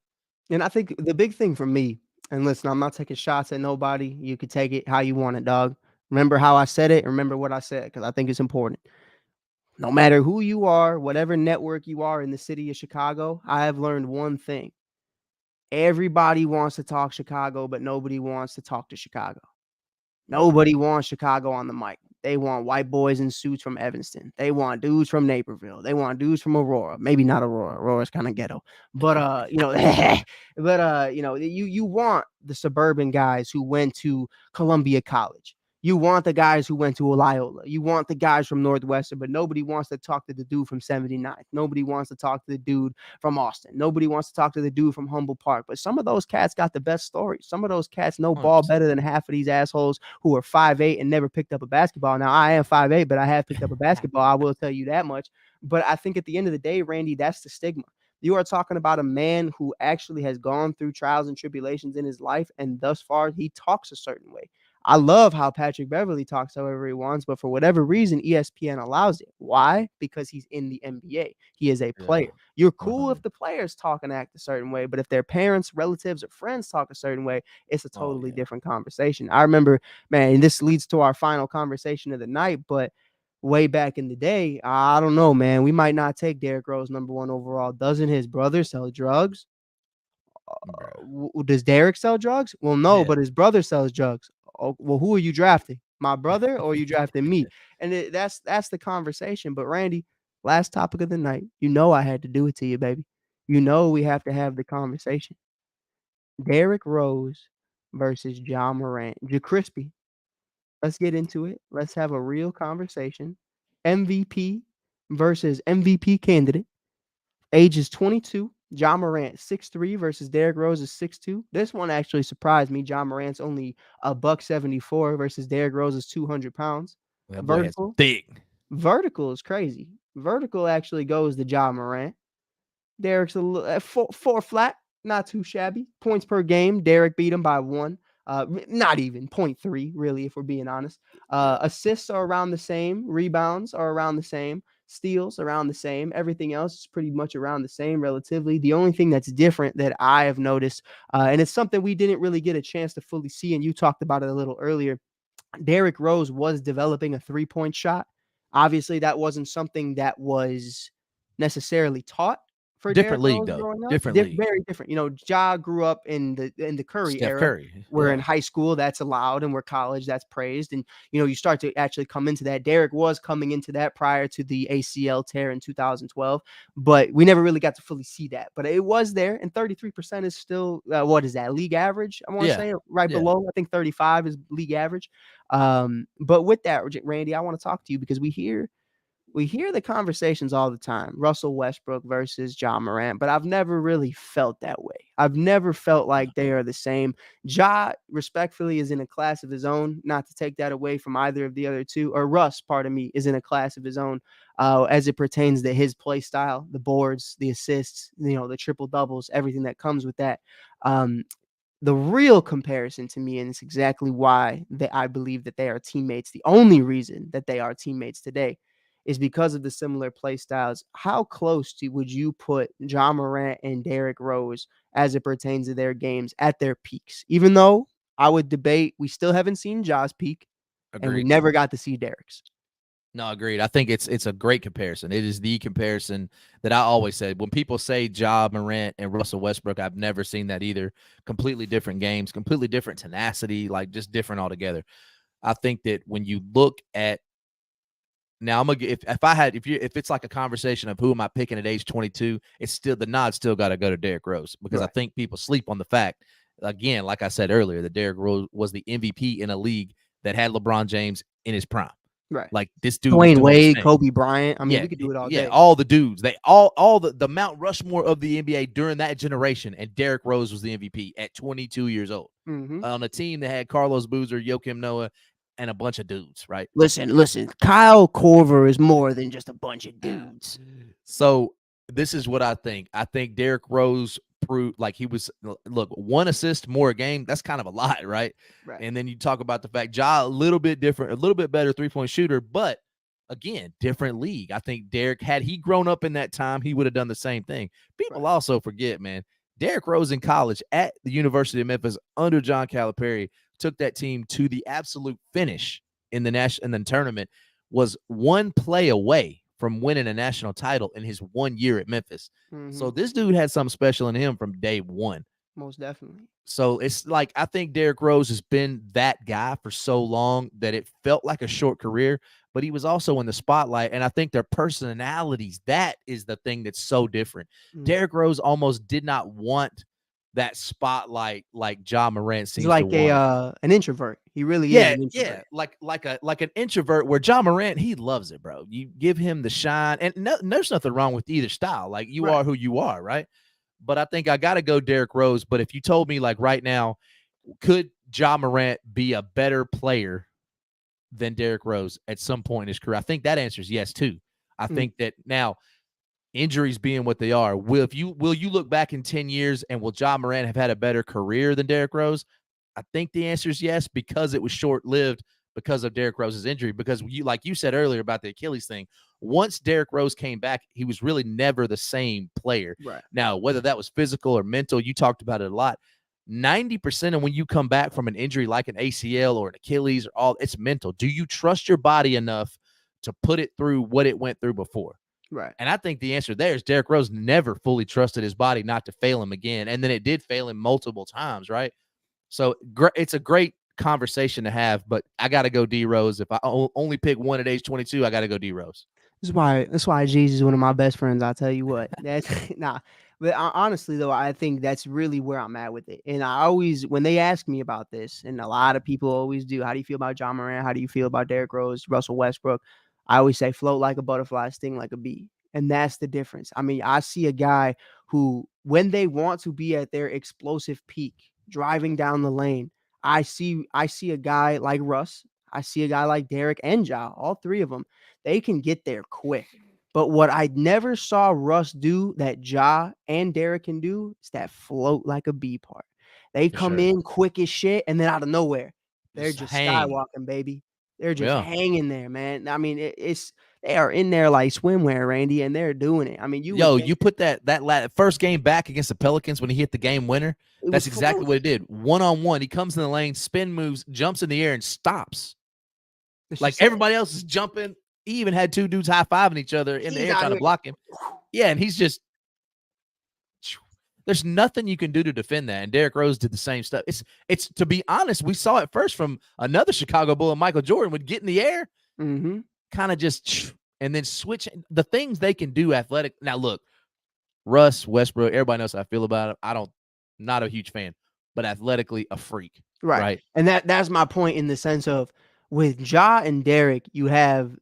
And I think the big thing for me, and listen, I'm not taking shots at nobody. You could take it how you want it, dog. Remember how I said it. Remember what I said, because I think it's important. No matter who you are, whatever network you are in the city of Chicago, I have learned one thing. Everybody wants to talk Chicago, but nobody wants to talk to Chicago. Nobody wants Chicago on the mic. They want white boys in suits from Evanston. They want dudes from Naperville. They want dudes from Aurora. Maybe not Aurora. Aurora's kind of ghetto. But you want the suburban guys who went to Columbia College. You want the guys who went to Loyola. You want the guys from Northwestern, but nobody wants to talk to the dude from 79th. Nobody wants to talk to the dude from Austin. Nobody wants to talk to the dude from Humboldt Park. But some of those cats got the best stories. Some of those cats know ball better than half of these assholes who are 5'8" and never picked up a basketball. Now, I am 5'8", but I have picked up a basketball. I will tell you that much. But I think at the end of the day, Randy, that's the stigma. You are talking about a man who actually has gone through trials and tribulations in his life, and thus far, he talks a certain way. I love how Patrick Beverley talks however he wants, but for whatever reason, ESPN allows it. Why? Because he's in the NBA. He is a player. You're cool if the players talk and act a certain way, but if their parents, relatives, or friends talk a certain way, it's a totally different conversation. I remember, man, and this leads to our final conversation of the night, but way back in the day, I don't know, man. We might not take Derrick Rose #1 overall. Doesn't his brother sell drugs? Does Derrick sell drugs? Well, no, but his brother sells drugs. Oh, well, who are you drafting? My brother or are you drafting me? And that's the conversation. But Randy, last topic of the night. You know I had to do it to you, baby. You know we have to have the conversation. Derrick Rose versus Ja Morant. Crispy. Let's get into it. Let's have a real conversation. MVP versus MVP candidate. Age is 22. Ja Morant 6'3" versus Derrick Rose is 6'2". This one actually surprised me. Ja Morant's only a $174 versus Derrick Rose is 200 pounds.
That boy has thick.
Vertical is crazy. Vertical actually goes to Ja Morant. Derrick's a little 4 flat. not too shabby. Points per game, Derrick beat him by 1. Not even 0.3, really, if we're being honest.
Yeah.
Assists are around the same. Rebounds are around the same. Steals around the same. Everything else is pretty much around the same relatively. The only thing that's different that I have noticed, and it's something we didn't really get a chance to fully see, and you talked about it a little earlier. Derrick Rose was developing a 3-point shot. Obviously, that wasn't something that was necessarily taught for
Different
Derrick
league
Rose
though.
growing up.
Different league.
Very different. Ja grew up in the Curry
Steph
era,
Curry.
where in
Yeah.
high school that's allowed and where college that's praised. And you start to actually come into that. Derrick was coming into that prior to the ACL tear in 2012, but we never really got to fully see that. But it was there, and 33% is still what is that, league average? I want to
Yeah.
say right
Yeah.
below. I think 35 is league average. But with that, Randy, I want to talk to you because we hear the conversations all the time. Russell Westbrook versus Ja Morant, but I've never really felt that way. I've never felt like they are the same. Ja, respectfully, is in a class of his own, not to take that away from either of the other two. Or Russ, pardon me, is in a class of his own as it pertains to his play style, the boards, the assists, the triple doubles, everything that comes with that. Um, the real comparison to me, and it's exactly why I believe that they are teammates. The only reason that they are teammates today is because of the similar play styles. How close would you put Ja Morant and Derrick Rose as it pertains to their games at their peaks? Even though I would debate, we still haven't seen Ja's peak, and we
Agreed.
never got to see Derrick's.
No, agreed. I think it's a great comparison. It is the comparison that I always said. When people say Ja Morant and Russell Westbrook, I've never seen that either. Completely different games, completely different tenacity, like just different altogether. I think that when you look at now, I'm gonna if it's like a conversation of who am I picking at age 22, it's still the nod still got to go to Derrick Rose because I
Right.
think people sleep on the fact again, like I said earlier, that Derrick Rose was the MVP in a league that had LeBron James in his prime.
Right.
Like this dude was
Dwayne
doing his
Wade,
thing.
Kobe Bryant. I mean,
Yeah,
we could do it all
yeah,
day.
all the dudes. They all the Mount Rushmore of the NBA during that generation, and Derrick Rose was the MVP at 22 years old
Mm-hmm.
on a team that had Carlos Boozer, Joakim Noah, and a bunch of dudes, right?
Listen. Kyle Korver is more than just a bunch of dudes.
So this is what I think. I think Derrick Rose proved like he was look, 1 assist more a game. That's kind of a lot, right?
Right.
And then you talk about the fact Ja a little bit different, a little bit better 3-point shooter, but again, different league. I think Derrick, had he grown up in that time, he would have done the same thing. People also forget, man. Derrick Rose in college at the University of Memphis under John Calipari took that team to the absolute finish in the tournament, was one play away from winning a national title in his 1 year at Memphis.
Mm-hmm.
So this dude had something special in him from day one.
Most definitely.
So it's like I think Derrick Rose has been that guy for so long that it felt like a short career, but he was also in the spotlight. And I think their personalities, that is the thing that's so different. Derrick Rose almost did not want that spotlight like Ja Morant
He's
seems
like
to want.
an introvert. He really is
Yeah,
an introvert.
yeah, like an introvert. Where Ja Morant, he loves it, bro. You give him the shine, and there's nothing wrong with either style. Like you
Right.
are who you are, right? But I think I got to go Derrick Rose. But if you told me like right now, could Ja Morant be a better player than Derrick Rose at some point in his career? I think that answer is yes too. I think that now injuries being what they are, will you look back in 10 years and will Ja Morant have had a better career than Derrick Rose? I think the answer is yes, because it was short-lived because of Derrick Rose's injury. Because like you said earlier about the Achilles thing, once Derrick Rose came back, he was really never the same player.
Right.
Now, whether that was physical or mental, you talked about it a lot. 90% of when you come back from an injury like an ACL or an Achilles it's mental. Do you trust your body enough to put it through what it went through before?
Right.
And I think the answer there is Derrick Rose never fully trusted his body not to fail him again. And then it did fail him multiple times, right? So it's a great conversation to have, but I got to go D Rose. If I only pick one at age 22, I got to go D Rose.
That's why Jeezy is one of my best friends. I'll tell you what. That's nah. But honestly, though, I think that's really where I'm at with it. And I always, when they ask me about this, and a lot of people always do, how do you feel about Ja Morant? How do you feel about Derrick Rose, Russell Westbrook? I always say float like a butterfly, sting like a bee. And that's the difference. I mean, I see a guy who, when they want to be at their explosive peak, driving down the lane, I see a guy like Russ. I see a guy like Derrick and Ja, all three of them. They can get there quick. But what I never saw Russ do that Ja and Derrick can do is that float like a bee part. They
For
come
sure.
in quick as shit, and then out of nowhere, they're
Just
just
hang.
skywalking, baby. They're just
Yeah.
hanging there, man. I mean, it's they are in there like swimwear, Randy, and they're doing it. I mean, you would
Yo,
think
you put that first game back against the Pelicans when he hit the game winner.
it
That's
was
exactly
float.
what it did. 1-on-1, he comes in the lane, spin moves, jumps in the air, and stops.
It's
Like
just
everybody else is jumping. He even had two dudes high-fiving each other in the
he's
air
out
trying to
here.
block him. Yeah, and he's just there's nothing you can do to defend that. And Derrick Rose did the same stuff. It's to be honest, we saw it first from another Chicago Bull, Michael Jordan, would get in the air,
Mm-hmm.
kind of just and then switch the things they can do athletic. Now look, Russ Westbrook, everybody knows how I feel about it. Not a huge fan, but athletically a freak,
Right.
right?
And that's my point in the sense of with Ja and Derrick, you have,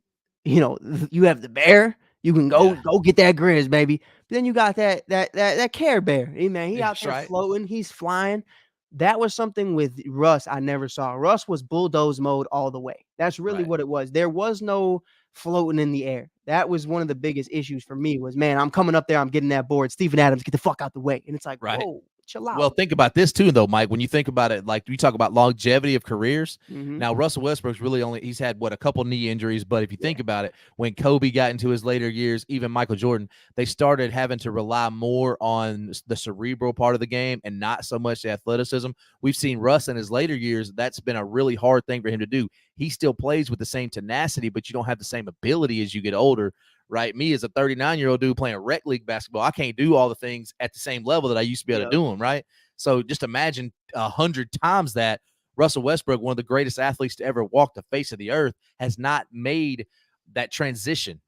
you have the bear. You can
Yeah,
go get that Grizz, baby. But then you got that Care Bear. Hey, man, he out
that's
there
right.
floating. He's flying. That was something with Russ I never saw. Russ was bulldoze mode all the way. That's really
Right.
what it was. There was no floating in the air. That was one of the biggest issues for me was, man, I'm coming up there. I'm getting that board. Steven Adams, get the fuck out the way. And it's like,
Right.
whoa, chill out.
Well, think about this too, though, Mike. When you think about it, like we talk about longevity of careers.
Mhm.
Now, Russell Westbrook's he's had a couple knee injuries, but if you think
Yeah.
about it, when Kobe got into his later years, even Michael Jordan, they started having to rely more on the cerebral part of the game and not so much the athleticism. We've seen Russ in his later years. That's been a really hard thing for him to do. He still plays with the same tenacity, but you don't have the same ability as you get older. Right, me as a 39-year-old dude playing rec league basketball, I can't do all the things at the same level that I used to be able to do them. Right, so just imagine 100 times that. Russell Westbrook, one of the greatest athletes to ever walk the face of the earth, has not made that transition.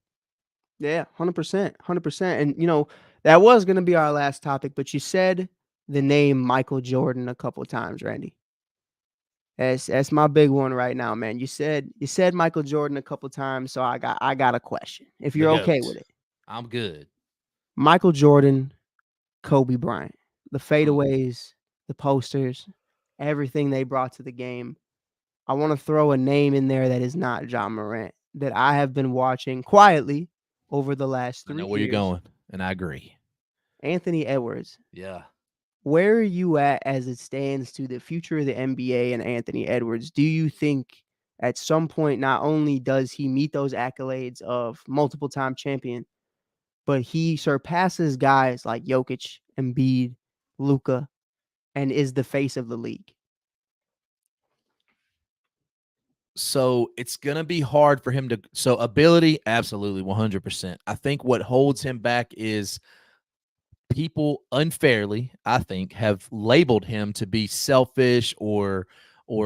Yeah, 100%, 100%. And that was going to be our last topic, but you said the name Michael Jordan a couple times, Randy. That's my big one right now, man. You said Michael Jordan a couple times, so I got a question. If
The
you're okay
GOAT.
with it.
I'm good.
Michael Jordan, Kobe Bryant, the
Ooh.
fadeaways, the posters, everything they brought to the game. I want to throw a name in there that is not Ja Morant that I have been watching quietly over the last
I
3
know where you're
years.
going, and I agree.
Anthony Edwards.
Yeah.
Where are you at as it stands to the future of the NBA and Anthony Edwards? Do you think at some point not only does he meet those accolades of multiple time champion, but he surpasses guys like Jokic, Embiid, Luka, and is the face of the league?
So it's going to be hard for him to. So ability, absolutely 100%. I think what holds him back is people unfairly, I think, have labeled him to be selfish or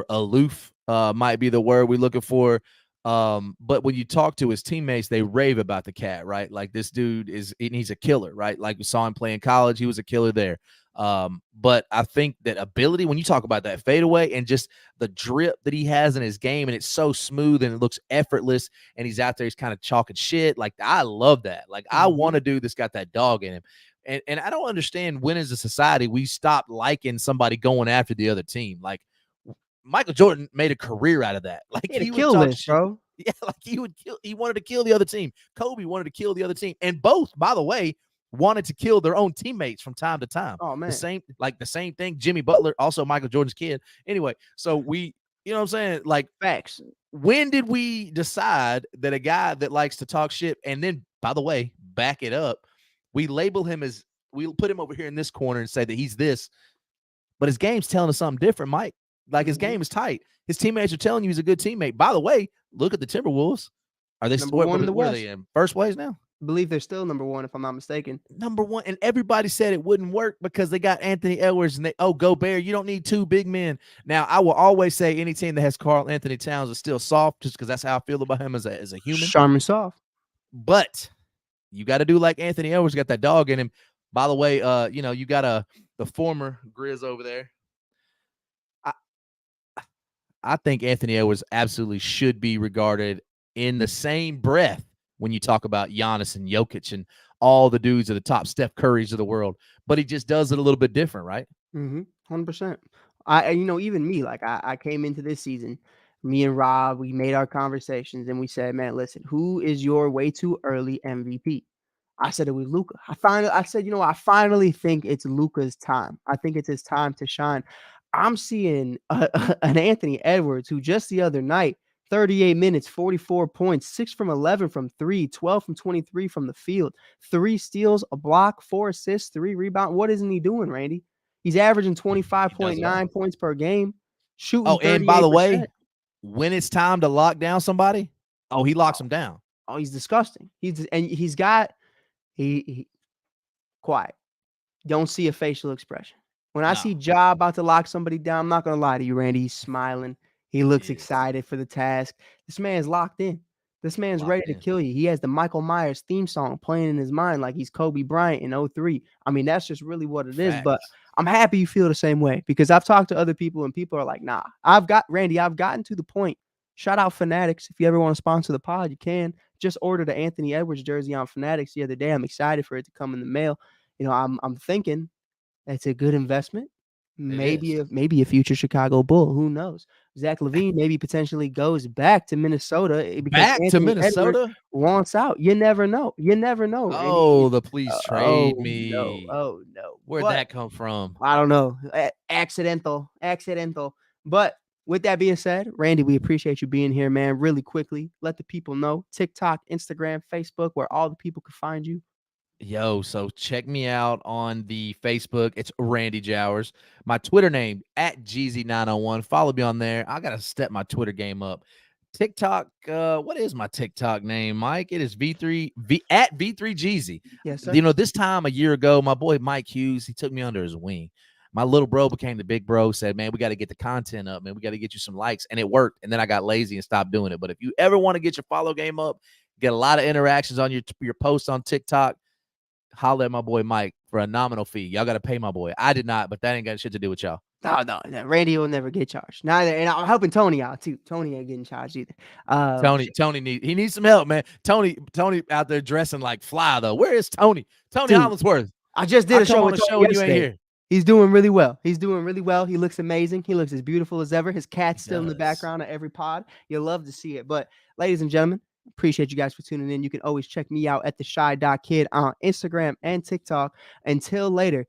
aloof, might be the word we're looking for. But when you talk to his teammates, they rave about the cat, right? Like this dude he's a killer, right? Like we saw him play in college, he was a killer there. But I think that ability, when you talk about that fadeaway and just the drip that he has in his game, and it's so smooth and it looks effortless, and he's out there, he's kind of chalking shit. Like I love that. Like I want a dude that's got that dog in him. And I don't understand when as a society we stop liking somebody going after the other team. Like Michael Jordan made a career out of that. Like
He had a
he would
kill
talk
list,
shit.
bro.
Yeah, like he wanted to kill the other team. Kobe wanted to kill the other team. And both, by the way, wanted to kill their own teammates from time to time.
Oh, man.
The same thing. Jimmy Butler, also Michael Jordan's kid. Anyway, so you know what I'm saying? Like
Facts.
when did we decide that a guy that likes to talk shit and then, by the way, back it up, we label him as we'll put him over here in this corner and say that he's this, but his game's telling us something different, Mike. Like his game is tight. His teammates are telling you he's a good teammate. By the way, look at the Timberwolves. Are they
Number
what,
one in the
what are
West.
they in first place now?
I believe they're still number one, if I'm not mistaken.
Number one, and everybody said it wouldn't work because they got Anthony Edwards and Gobert. You don't need two big men. Now, I will always say any team that has Karl Anthony Towns is still soft, just because that's how I feel about him as a human.
Charmin soft.
But you got to do like Anthony Edwards, got that dog in him. By the way, you got the former Grizz over there. I think Anthony Edwards absolutely should be regarded in the same breath when you talk about Giannis and Jokic and all the dudes at the top, Steph Currys of the world. But he just does it a little bit different, right?
100%. Even me, like I came into this season Me and Rob, we made our conversations and we said, man, listen, who is your way too early MVP? I said it was Luca. I said, I finally think it's Luca's time. I think it's his time to shine. I'm seeing an Anthony Edwards who just the other night, 38 minutes, 44 points, 6 from 11 from 3, 12 from 23 from the field, 3 steals, a block, 4 assists, 3 rebounds. What isn't he doing, Randy? He's averaging
He does it all.
25.9 points per game,
Oh,
shooting
and by the way,
38%.
when it's time to lock down somebody, he locks them down.
Oh, he's disgusting. He's got he quiet. Don't see a facial expression. When I see
No.
Ja about to lock somebody down, I'm not gonna lie to you, Randy. He's smiling. He looks
He is.
excited for the task. This man's locked in. This man's
Locked
ready to
in.
kill you. He has the Michael Myers theme song playing in his mind like he's Kobe Bryant in 03. I mean, that's just really what it is. But
Facts.
I'm happy you feel the same way because I've talked to other people and people are like, nah, I've gotten to the point. Shout out Fanatics. If you ever want to sponsor the pod, you can. Just ordered an Anthony Edwards jersey on Fanatics the other day. I'm excited for it to come in the mail. I'm thinking it's a good investment. Maybe
is.
maybe a future Chicago Bull. Who knows? Zach LaVine maybe potentially goes back to Minnesota because
Back to
Anthony Edwards
Minnesota?
wants out. You never know. You never know, Randy.
Oh, please trade
Oh no.
me.
Oh no.
Where'd
But
that come from?
I don't know. Accidental. But with that being said, Randy, we appreciate you being here, man. Really quickly, let the people know TikTok, Instagram, Facebook, where all the people can find you.
Yo, so check me out on the Facebook. It's Randy Jowers. My Twitter name at Jeezy901. Follow me on there. I gotta step my Twitter game up. TikTok, what is my TikTok name, Mike? It is at V3 Jeezy.
Yes, sir.
This time a year ago, my boy Mike Hughes, he took me under his wing. My little bro became the big bro, said, man, we got to get the content up, man. We got to get you some likes. And it worked. And then I got lazy and stopped doing it. But if you ever want to get your follow game up, get a lot of interactions on your posts on TikTok, holler at my boy Mike for a nominal fee. Y'all got to pay my boy. I did not, but that ain't got shit to do with y'all.
No. Randy will never get charged. Neither, and I'm helping Tony out too. Tony ain't getting charged either.
Tony needs some help, man. Tony out there dressing like fly though. Where is Tony? Tony
Dude,
Hollingsworth.
I just did a show with Tony
and you ain't here.
He's doing really well. He looks amazing. He looks as beautiful as ever. His cat's still in the background of every pod. You'll love to see it. But ladies and gentlemen, appreciate you guys for tuning in. You can always check me out at theshy.kid on Instagram and TikTok. Until later,